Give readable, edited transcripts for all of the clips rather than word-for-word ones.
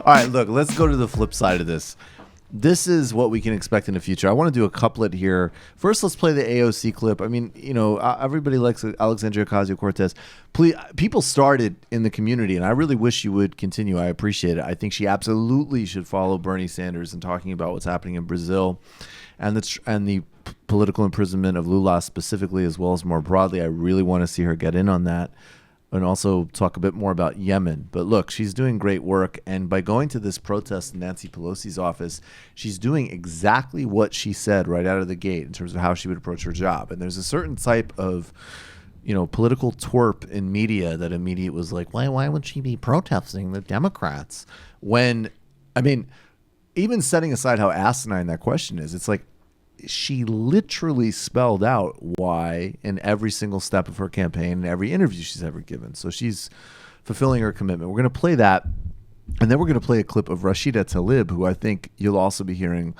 All right, look, let's go to the flip side of this. This is what we can expect in the future. I want to do a couplet here. First, let's play the AOC clip. I mean, everybody likes Alexandria Ocasio-Cortez. Please, people started in the community, and I really wish you would continue. I appreciate it. I think she absolutely should follow Bernie Sanders in talking about what's happening in Brazil and the political imprisonment of Lula specifically, as well as more broadly. I really want to see her get in on that. And also talk a bit more about Yemen. But look, she's doing great work. And by going to this protest in Nancy Pelosi's office, she's doing exactly what she said right out of the gate in terms of how she would approach her job. And there's a certain type of, political twerp in media that immediately was like, why would she be protesting the Democrats? When, even setting aside how asinine that question is, it's like, she literally spelled out why in every single step of her campaign and every interview she's ever given. So she's fulfilling her commitment. We're going to play that, and then we're going to play a clip of Rashida Tlaib, who I think you'll also be hearing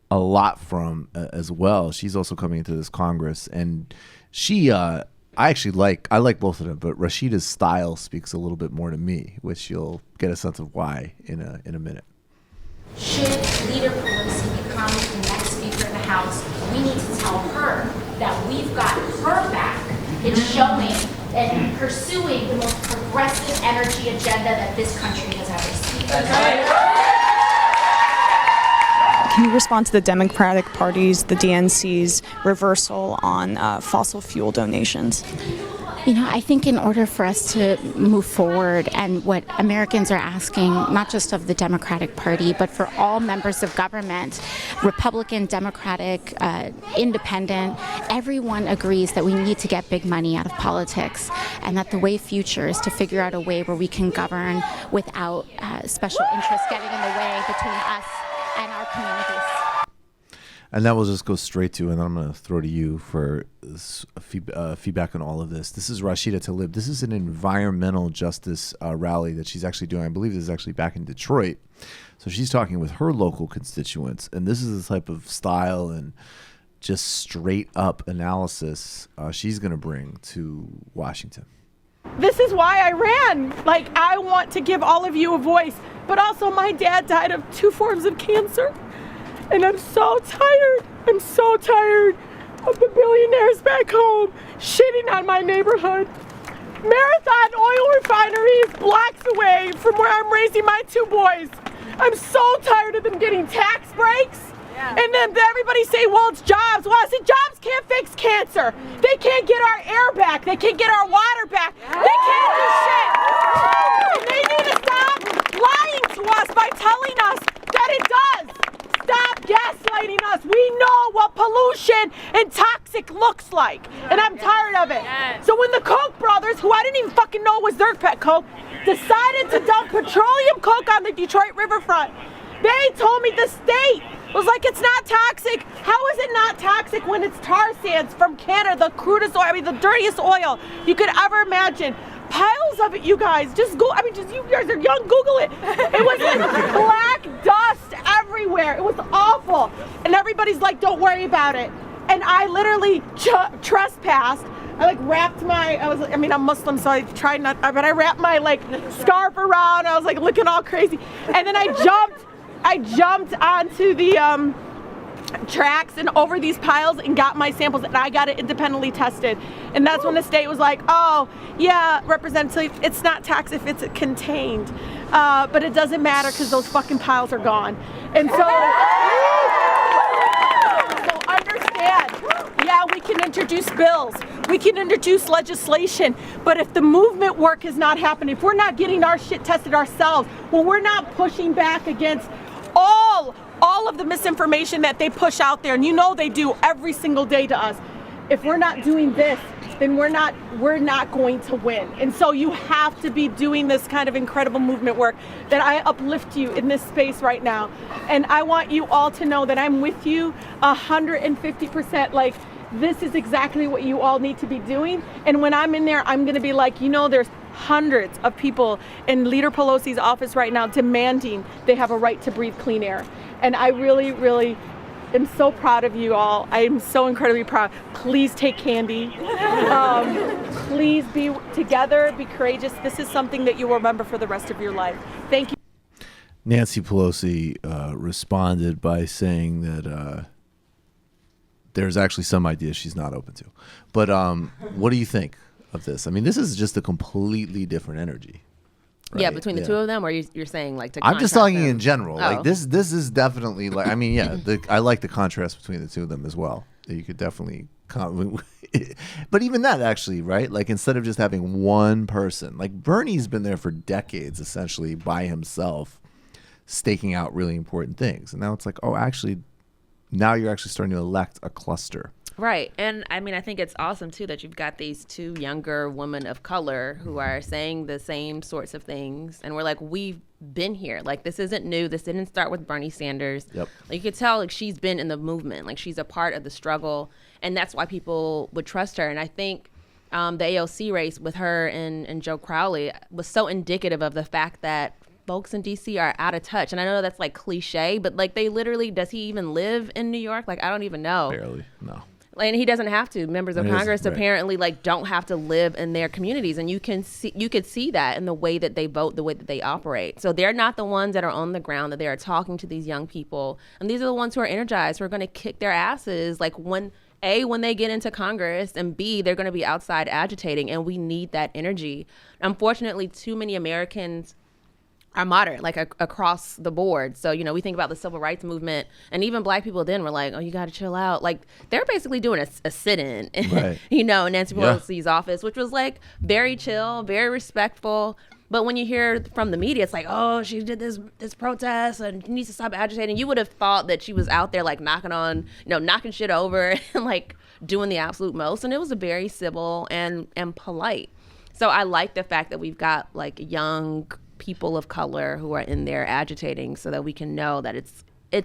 a lot from as well. She's also coming into this Congress, and she, I like both of them, but Rashida's style speaks a little bit more to me, which you'll get a sense of why in a minute. Should Leader Pelosi become the next Speaker of the House, we need to tell her that we've got her back in showing and pursuing the most progressive energy agenda that this country has ever seen. That's right. Can you respond to the Democratic Party's, the DNC's reversal on fossil fuel donations? I think in order for us to move forward, and what Americans are asking, not just of the Democratic Party, but for all members of government, Republican, Democratic, Independent, everyone agrees that we need to get big money out of politics, and that the way future is to figure out a way where we can govern without special interests getting in the way between us and our communities. And that will just go straight to, and I'm going to throw to you for feedback on all of this. This is Rashida Tlaib. This is an environmental justice rally that she's actually doing. I believe this is actually back in Detroit. So she's talking with her local constituents. And this is the type of style and just straight up analysis she's going to bring to Washington. This is why I ran. I want to give all of you a voice. But also, my dad died of 2 forms of cancer. And I'm so tired. I'm so tired of the billionaires back home shitting on my neighborhood. Marathon Oil Refinery is blocks away from where I'm raising my 2 boys. I'm so tired of them getting tax breaks. Yeah. And then everybody say, well, it's jobs. Well, I said, jobs can't fix cancer. They can't get our air back. They can't get our water back. Yeah. They can't do shit. And they need to stop lying to us by telling us that it does. Stop gaslighting us. We know what pollution and toxic looks like. And I'm tired of it. Yes. So when the Koch brothers, who I didn't even fucking know was their pet Coke, decided to dump petroleum coke on the Detroit riverfront, they told me the state was like, it's not toxic. How is it not toxic when it's tar sands from Canada, the crudest oil, the dirtiest oil you could ever imagine. Piles of it, you guys. Just go. You guys are young. Google it. It was like black dust everywhere. It was awful. And everybody's like, don't worry about it. And I literally trespassed. I wrapped my, I'm Muslim, so I tried not, but I wrapped my scarf around. I was looking all crazy. And then I jumped onto the tracks and over these piles and got my samples, and I got it independently tested. And that's when the state was like, oh yeah, Representative, it's not toxic if it's contained, but it doesn't matter because those fucking piles are gone. And so understand, yeah, we can introduce bills, we can introduce legislation, but if the movement work is not happening, if we're not getting our shit tested ourselves, when we're not pushing back against all of the misinformation that they push out there, and they do every single day to us. If we're not doing this, then we're not going to win. And so you have to be doing this kind of incredible movement work that I uplift you in this space right now. And I want you all to know that I'm with you 150%. This is exactly what you all need to be doing. And when I'm in there, I'm gonna be there's hundreds of people in Leader Pelosi's office right now demanding they have a right to breathe clean air. And I really, really am so proud of you all. I am so incredibly proud. Please take candy. Please be together, be courageous. This is something that you will remember for the rest of your life. Thank you. Nancy Pelosi responded by saying that there's actually some ideas she's not open to. But what do you think of this? I mean, this is just a completely different energy. Right? Yeah, between the two of them, or you're saying like to I'm just contrast talking them? in general. Oh. Like this is definitely like, I mean, yeah, I like the contrast between the two of them as well. You could definitely but even that actually, right? Like instead of just having one person, like Bernie's been there for decades essentially by himself, staking out really important things. And now it's like, oh, actually, now you're actually starting to elect a cluster. Right. And I mean, I think it's awesome, too, that you've got these two younger women of color who are saying the same sorts of things. And we're like, we've been here. Like, this isn't new. This didn't start with Bernie Sanders. Yep. Like, you could tell, like, she's been in the movement. Like, she's a part of the struggle. And that's why people would trust her. And I think the AOC race with her and Joe Crowley was so indicative of the fact that folks in DC are out of touch. And I know that's like cliche, but like they literally, does he even live in New York? Like, I don't even know. Barely, no. And he doesn't have to. Members of Congress right. apparently like don't have to live in their communities, and you could see that in the way that they vote, the way that they operate. So they're not the ones that are on the ground, that they are talking to these young people, and these are the ones who are energized, who are going to kick their asses. Like when they get into Congress, and B, they're going to be outside agitating, and we need that energy. Unfortunately, too many Americans are moderate, like across the board. So, you know, we think about the civil rights movement, and even black people then were like, oh, you got to chill out. Like, they're basically doing a sit-in, Right. you know, in Nancy Pelosi's office, which was like very chill, very respectful. But when you hear from the media, it's like, oh, she did this protest and needs to stop agitating. You would have thought that she was out there like knocking shit over and like doing the absolute most. And it was a very civil and polite. So I like the fact that we've got like young people of color who are in there agitating, so that we can know that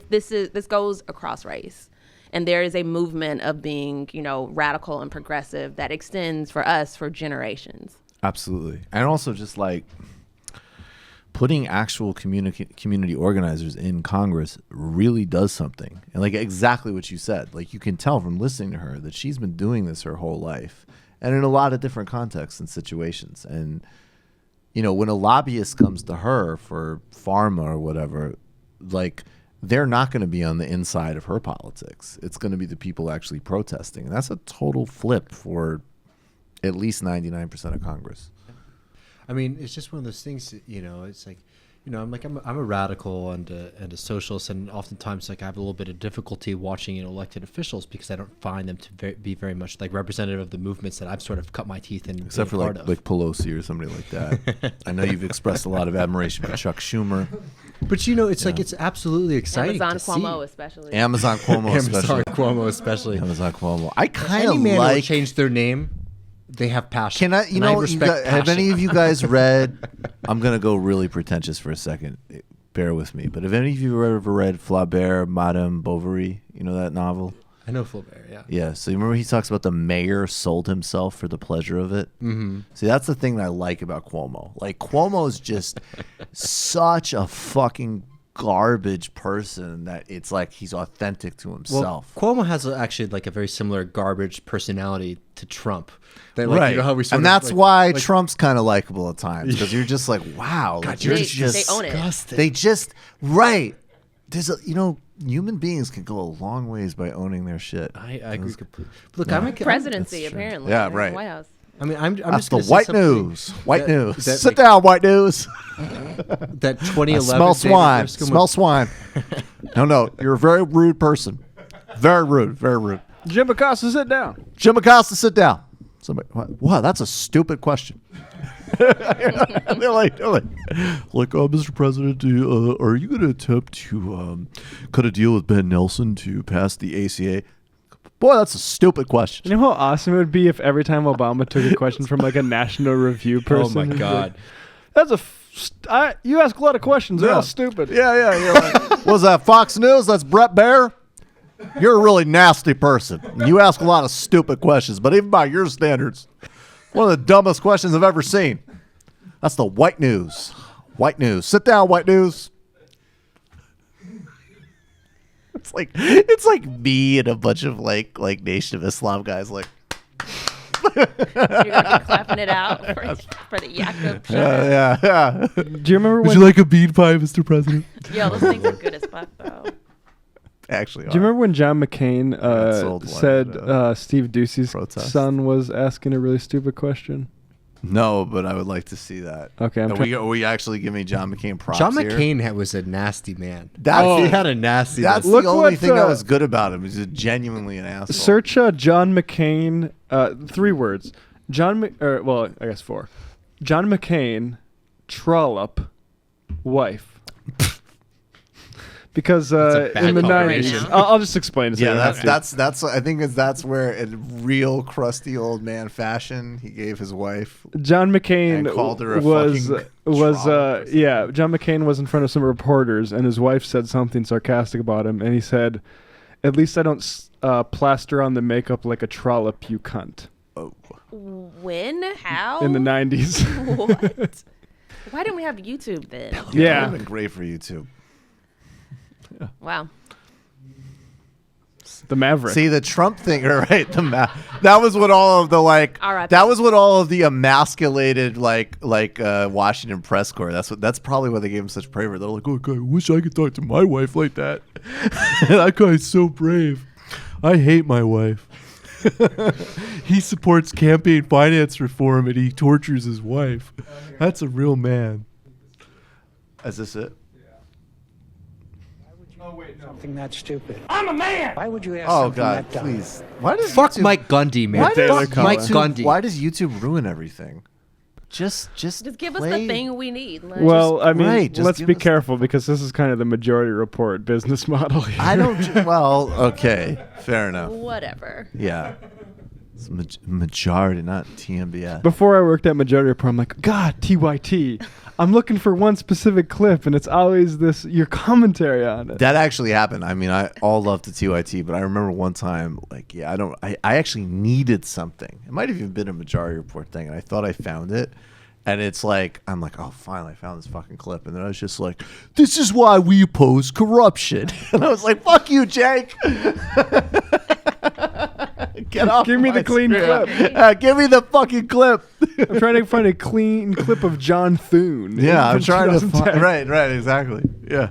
this goes across race, and there is a movement of being, you know, radical and progressive that extends for us for generations. Absolutely. And also just like putting actual community organizers in Congress really does something. And like exactly what you said, like you can tell from listening to her that she's been doing this her whole life, and in a lot of different contexts and situations. And you know, when a lobbyist comes to her for pharma or whatever, like they're not going to be on the inside of her politics. It's going to be the people actually protesting. And that's a total flip for at least 99% of Congress. I mean, it's just one of those things, you know, it's like, you know, I'm a radical and a socialist, and oftentimes like I have a little bit of difficulty watching elected officials because I don't find them to be very much like representative of the movements that I've sort of cut my teeth in. Except for like Pelosi or somebody like that. I know you've expressed a lot of admiration for Chuck Schumer. But you know, it's like it's absolutely exciting. Amazon Cuomo especially. Amazon Cuomo especially. Amazon Cuomo. I kind of like like change their name. They have passion. Can I? You know, have any of you guys read? I'm gonna go really pretentious for a second. Bear with me. But have any of you ever read Flaubert, Madame Bovary? You know that novel? I know Flaubert. Yeah. Yeah. So you remember he talks about the mayor sold himself for the pleasure of it. Mm-hmm. See, that's the thing that I like about Cuomo. Like Cuomo is just such a fucking garbage person that it's like he's authentic to himself. Well, Cuomo has actually like a very similar garbage personality to Trump. That, like, right. You know how we and that's why Trump's kind of likable at times, because you're just like, wow, God, you're they just own it. disgusting. They just right. There's human beings can go a long ways by owning their shit. I agree completely. Look, Yeah. Presidency apparently. Yeah, in the right. White House. I mean, I'm That's just the gonna say white something news. White that- news. that, Sit like, down, white news. That 2011 Smell swine. David Briscoe Smell swine. No, you're a very rude person. Very rude. Very rude. Jim Acosta, sit down. Jim Acosta, sit down. Somebody, wow, that's a stupid question. they're like, Mr. President, are you going to attempt to cut a deal with Ben Nelson to pass the ACA? Boy, that's a stupid question. You know how awesome it would be if every time Obama took a question from like a National Review person? Oh my God. That's you ask a lot of questions. They're all stupid. Yeah. You're like, was that Fox News? That's Brett Baer? You're a really nasty person. You ask a lot of stupid questions, but even by your standards, one of the dumbest questions I've ever seen. That's the white news. White news. Sit down, white news. It's like me and a bunch of like Nation of Islam guys like You're gonna be clapping it out for the Jakob shot. Yeah. Do you remember when? Would you like a bean pie, Mr. President? Yo, those things are good as fuck though. Actually, Do you remember when John McCain sold one said at, Steve Ducey's protest. son was asking a really stupid question? No, but I would like to see that. Okay, Are we actually giving John McCain props John here? McCain was a nasty man. That's He had a nasty. That's Look the only what, thing that was good about him. He's just genuinely an asshole. Search John McCain. 3 words. Well, I guess 4. John McCain, trollop, wife. Because a bad in the combination. 90s, I'll just explain it. so Yeah, you don't have to. that's. I think that's where, in real crusty old man fashion, he gave his wife. John McCain And called her a was fucking was trollop or yeah. John McCain was in front of some reporters, and his wife said something sarcastic about him, and he said, "At least I don't plaster on the makeup like a trollop, you cunt." Oh, When? How? In the 90s. What? Why didn't we have YouTube then? that would Yeah. have been great for YouTube. Wow. The Maverick. See the Trump thing, right? That was what all of the R.I.P. That was what all of the emasculated Washington press corps. That's probably why they gave him such bravery. They're like, oh God, I wish I could talk to my wife like that. That guy's so brave. I hate my wife. He supports campaign finance reform and he tortures his wife. That's a real man. Is this it? Something that stupid. I'm a man. Why would you ask Oh something God, that dumb? please. Why does Fuck YouTube, Mike Gundy, man. Why does Taylor Mike Collins. Gundy. Why does YouTube ruin everything? Just Just give us play- the thing we need. Like, Well, I mean, right, just let's give be us- careful because this is kind of the Majority Report business model here. I don't. Well, okay, fair enough. whatever. Yeah, it's majority, not TMBS. Before I worked at Majority Report, I'm like, God, TYT. I'm looking for one specific clip, and it's always your commentary on it. That actually happened. I mean, I all love to TYT, but I remember one time, I actually needed something. It might have even been a Majority Report thing, and I thought I found it. And it's like, I'm like, oh, finally, I found this fucking clip. And then I was just like, this is why we oppose corruption. And I was like, fuck you, Jake. Get off Give me my the clean screen. clip. Give me the fucking clip. I'm trying to find a clean clip of John Thune. Yeah, I'm from trying to 2010. find. Right, exactly. Yeah.